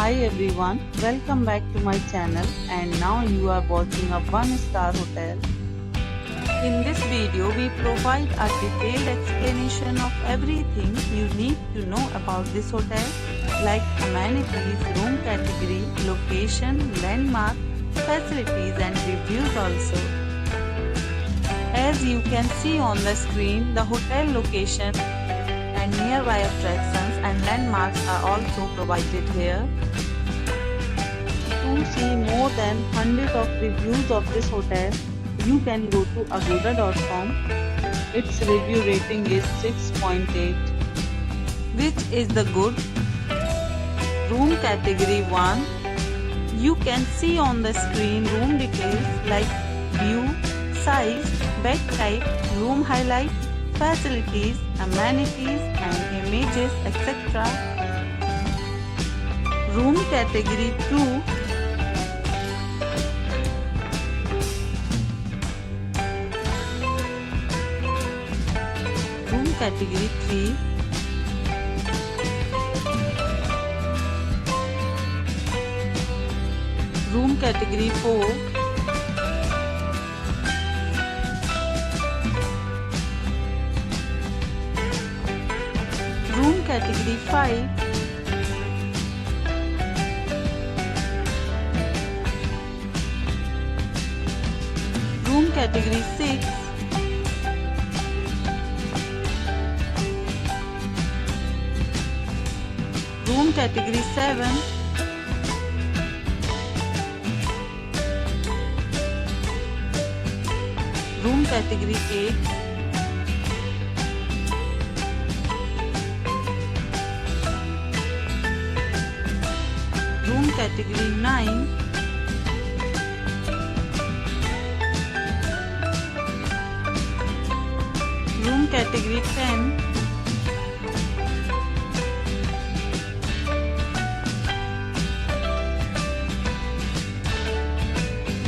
Hi everyone, welcome back to my channel and now you are watching a 1-star hotel. In this video we provide a detailed explanation of everything you need to know about this hotel like amenities, room category, location, landmark, facilities and reviews also. As you can see on the screen, the hotel location and nearby attractions and landmarks are also provided here. To see more than hundreds of reviews of this hotel, you can go to accommodations.com. Its review rating is 6.8, which is the good. Room category 1. You can see on the screen room details like view, size, bed type, room highlights, facilities, amenities and images, etc. Room category 2. Room category 3. Room category 4. Room category 5. Room category 6. Room category 7. Room category 8. Room category 9. Room category 10.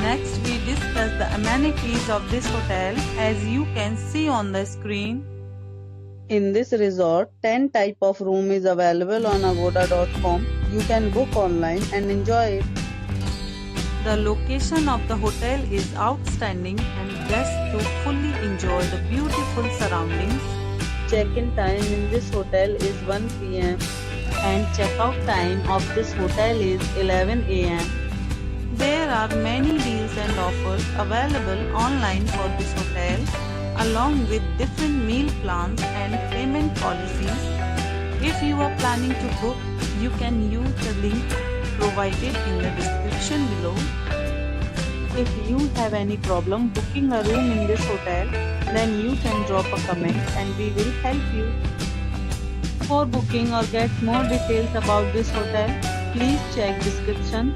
Next we discuss the amenities of this hotel as you can see on the screen. In this resort, 10 type of room is available on accommodations.com. You can book online and enjoy it. The location of the hotel is outstanding and guests to fully enjoy the beautiful surroundings. Check-in time in this hotel is 1 p.m. and check-out time of this hotel is 11 a.m. There are many deals and offers available online for this hotel, along with different meal plans and payment policies. If you are planning to book, you can use the link provided in the description below. If you have any problem booking a room in this hotel, then you can drop a comment and we will help you. For booking or get more details about this hotel, please check description.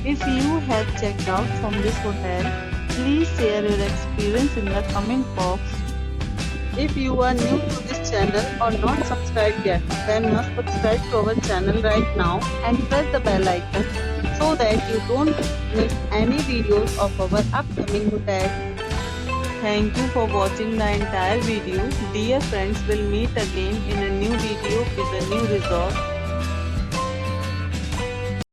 If you have checked out from this hotel, please share your experience in the comment box. If you are new to this channel or not subscribed yet, then must subscribe to our channel right now and press the bell icon so that you don't miss any videos of our upcoming hotel. Thank you for watching the entire video. Dear friends, we'll meet again in a new video with a new resort.